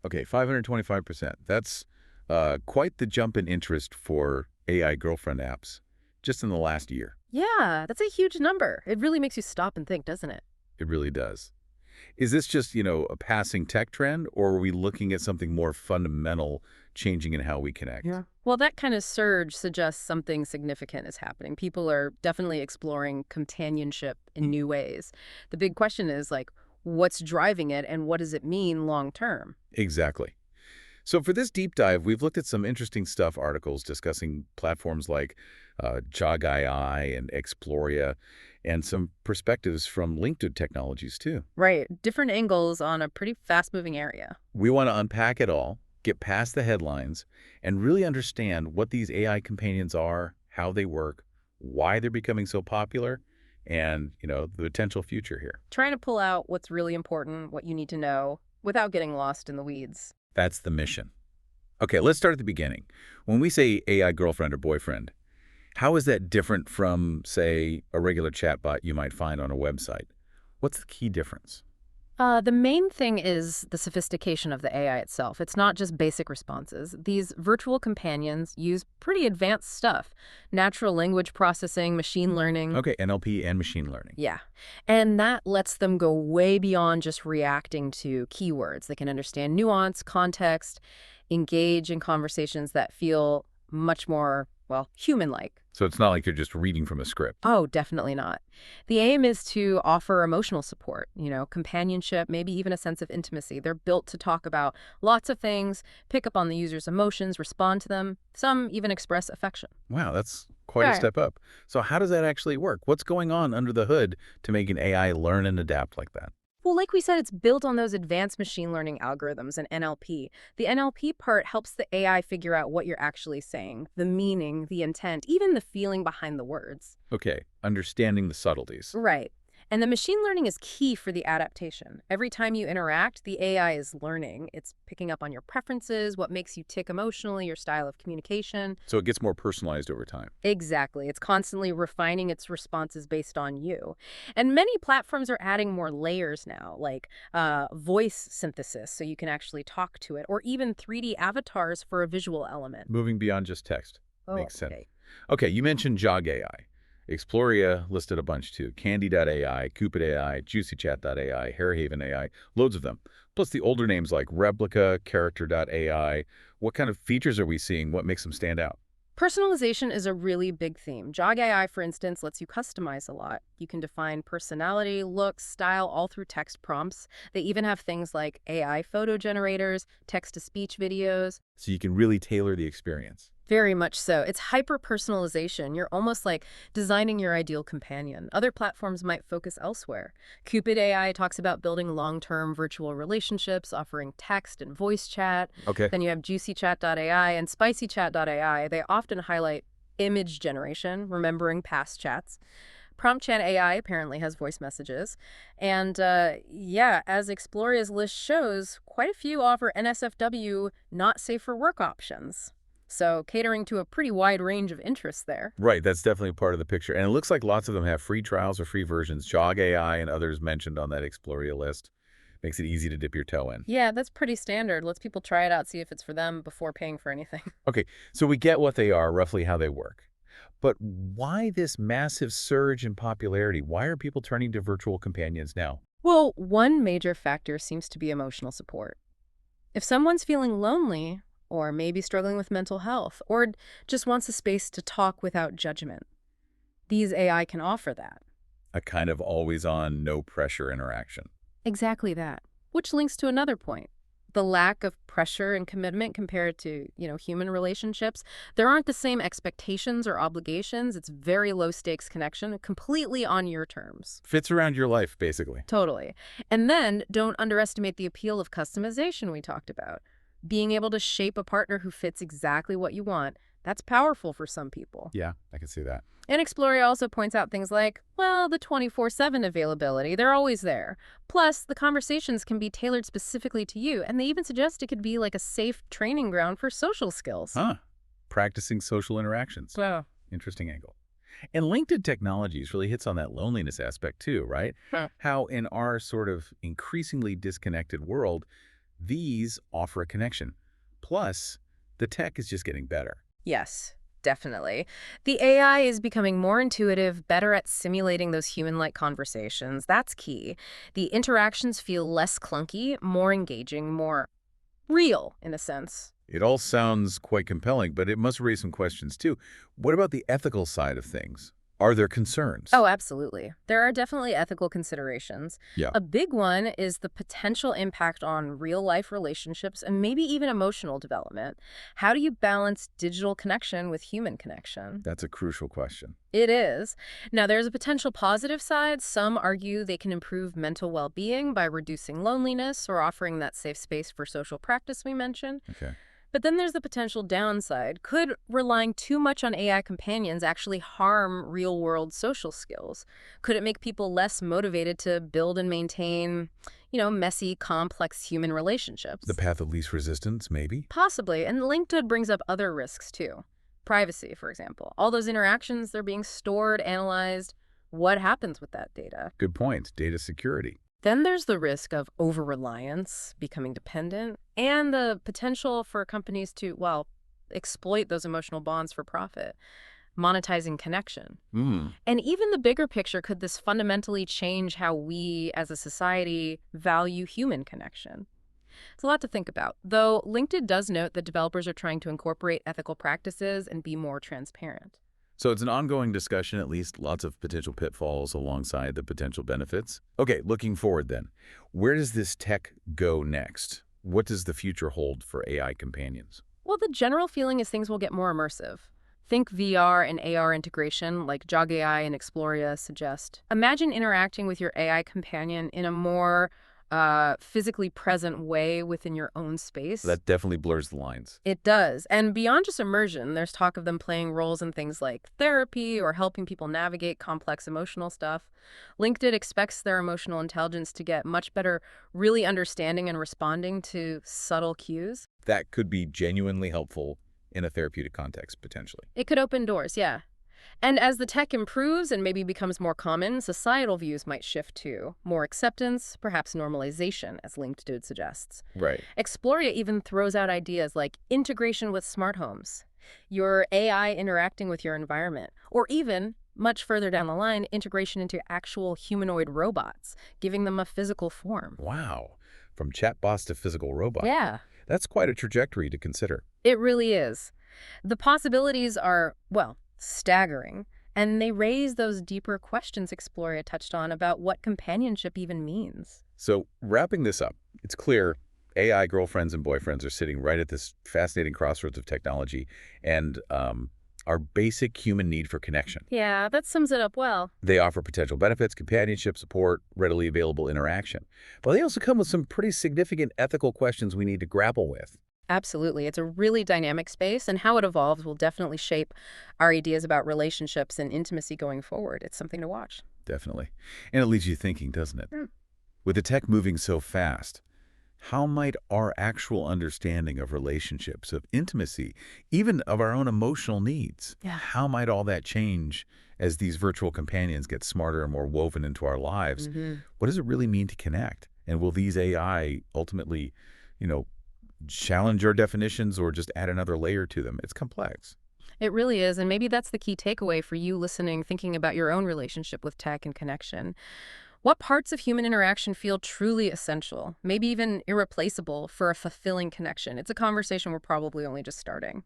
Okay, 525%. That's quite the jump in interest for AI girlfriend apps just in the last year. Yeah, that's a huge number. It really makes you stop and think, doesn't it? It really does. Is this just, a passing tech trend, or are we looking at something more fundamental changing in how we connect? Yeah. Well, that kind of surge suggests something significant is happening. People are definitely exploring companionship in new ways. The big question is like, what's driving it and what does it mean long term? Exactly. So for this deep dive, we've looked at some interesting stuff articles discussing platforms like Jog AI and Exploria, and some perspectives from LinkedIn Technologies, too. Right. Different angles on a pretty fast moving area. We want to unpack it all, get past the headlines, and really understand what these AI companions are, how they work, why they're becoming so popular, and, the potential future here. Trying to pull out what's really important, what you need to know, without getting lost in the weeds. That's the mission. Okay, let's start at the beginning. When we say AI girlfriend or boyfriend, how is that different from, say, a regular chatbot you might find on a website? What's the key difference? The main thing is the sophistication of the AI itself. It's not just basic responses. These virtual companions use pretty advanced stuff. Natural language processing, machine learning. Okay, NLP and machine learning. Yeah. And that lets them go way beyond just reacting to keywords. They can understand nuance, context, engage in conversations that feel much more, well, human-like. So it's not like you're just reading from a script. Oh, definitely not. The aim is to offer emotional support, companionship, maybe even a sense of intimacy. They're built to talk about lots of things, pick up on the user's emotions, respond to them. Some even express affection. Wow, that's quite a Right. step up. So how does that actually work? What's going on under the hood to make an AI learn and adapt like that? Well, like we said, it's built on those advanced machine learning algorithms and NLP. The NLP part helps the AI figure out what you're actually saying, the meaning, the intent, even the feeling behind the words. Okay, understanding the subtleties. Right. And the machine learning is key for the adaptation. Every time you interact, the AI is learning. It's picking up on your preferences, what makes you tick emotionally, your style of communication. So it gets more personalized over time. Exactly. It's constantly refining its responses based on you. And many platforms are adding more layers now, like voice synthesis, so you can actually talk to it, or even 3D avatars for a visual element. Moving beyond just text. Oh, Makes sense. okay. Okay, you mentioned Jog AI. Exploria listed a bunch too. Candy.ai, Cupid AI, JuicyChat.ai, Hairhaven AI, loads of them. Plus the older names like Replica, Character.ai. What kind of features are we seeing? What makes them stand out? Personalization is a really big theme. Jog AI, for instance, lets you customize a lot. You can define personality, looks, style, all through text prompts. They even have things like AI photo generators, text-to-speech videos. So you can really tailor the experience. Very much so. It's hyper-personalization. You're almost like designing your ideal companion. Other platforms might focus elsewhere. Cupid AI talks about building long-term virtual relationships, offering text and voice chat. Okay. Then you have JuicyChat.ai and SpicyChat.ai. They often highlight image generation, remembering past chats. PromptChat AI apparently has voice messages. And yeah, as Exploria's list shows, quite a few offer NSFW not safe for work options. So catering to a pretty wide range of interests there. Right, that's definitely part of the picture. And it looks like lots of them have free trials or free versions. Jog AI and others mentioned on that Exploria list. Makes it easy to dip your toe in. Yeah, that's pretty standard. Lets people try it out, see if it's for them before paying for anything. Okay, so we get what they are, roughly how they work. But why this massive surge in popularity? Why are people turning to virtual companions now? Well, one major factor seems to be emotional support. If someone's feeling lonely, or maybe struggling with mental health, or just wants a space to talk without judgment, these AI can offer that. A kind of always-on, no-pressure interaction. Exactly that. Which links to another point. The lack of pressure and commitment compared to, human relationships. There aren't the same expectations or obligations. It's very low stakes connection, completely on your terms. Fits around your life, basically. Totally. And then don't underestimate the appeal of customization we talked about. Being able to shape a partner who fits exactly what you want, that's powerful for some people. Yeah, I can see that. And Exploria also points out things like, well, the 24/7 availability, they're always there. Plus, the conversations can be tailored specifically to you, and they even suggest it could be like a safe training ground for social skills. Huh. Practicing social interactions. Wow. Interesting angle. And LinkedIn Technologies really hits on that loneliness aspect too, right? Huh. How in our sort of increasingly disconnected world, These offer a connection. Plus, the tech is just getting better. Yes, definitely. The AI is becoming more intuitive, better at simulating those human-like conversations. That's key. The interactions feel less clunky, more engaging, more real, in a sense. It all sounds quite compelling, but it must raise some questions too. What about the ethical side of things? Are there concerns? Oh, absolutely. There are definitely ethical considerations. Yeah. A big one is the potential impact on real-life relationships and maybe even emotional development. How do you balance digital connection with human connection? That's a crucial question. It is. Now, there's a potential positive side. Some argue they can improve mental well-being by reducing loneliness or offering that safe space for social practice we mentioned. Okay. But then there's the potential downside. Could relying too much on AI companions actually harm real-world social skills? Could it make people less motivated to build and maintain, messy, complex human The relationships? path of least resistance, maybe? Possibly. And LinkedIn brings up other risks too. Privacy, for example. All those interactions, they're being stored, analyzed. What happens with that data? Good point. Data security. Then there's the risk of over-reliance, becoming dependent, and the potential for companies to, well, exploit those emotional bonds for profit, monetizing connection. Hmm. And even the bigger picture, could this fundamentally change how we as a society value human connection? It's a lot to think about, though LinkedIn does note that developers are trying to incorporate ethical practices and be more transparent. So it's an ongoing discussion, at least lots of potential pitfalls alongside the potential benefits. Okay, looking forward then. Where does this tech go next? What does the future hold for AI companions? Well, the general feeling is things will get more immersive. Think VR and AR integration, like Jog AI and Exploria suggest. Imagine interacting with your AI companion in a more physically present way within your own space. That definitely blurs the lines. It does. And beyond just immersion, there's talk of them playing roles in things like therapy or helping people navigate complex emotional stuff. LinkedIn expects their emotional intelligence to get much better, really understanding and responding to subtle cues. That could be genuinely helpful in a therapeutic context, potentially. It could open doors, yeah. And as the tech improves and maybe becomes more common, societal views might shift too. More acceptance, perhaps normalization, as LinkedIn suggests. Right. Exploria even throws out ideas like integration with smart homes, your AI interacting with your environment, or even, much further down the line, integration into actual humanoid robots, giving them a physical form. Wow. From chatbots to physical robot. Yeah, That's quite a trajectory to consider. it really is. The possibilities are, well, staggering, and they raise those deeper questions Exploria touched on about what companionship even means. So, wrapping this up, it's clear AI girlfriends and boyfriends are sitting right at this fascinating crossroads of technology and our basic human need for connection. Yeah, that sums it up well. They offer potential benefits, companionship, support, readily available interaction. But they also come with some pretty significant ethical questions we need to grapple with. Absolutely. It's a really dynamic space, and how it evolves will definitely shape our ideas about relationships and intimacy going forward. It's something to watch. Definitely. And it leaves you thinking, doesn't it? Mm. With the tech moving so fast, how might our actual understanding of relationships, of intimacy, even of our own emotional needs, Yeah. how might all that change as these virtual companions get smarter and more woven into our lives? What does it really mean to connect? And will these AI ultimately, you know, challenge our definitions or just add another layer to them? It's complex. It really is, and maybe that's the key takeaway for you listening, thinking about your own relationship with tech and connection. What parts of human interaction feel truly essential, maybe even irreplaceable for a fulfilling connection? It's a conversation we're probably only just starting.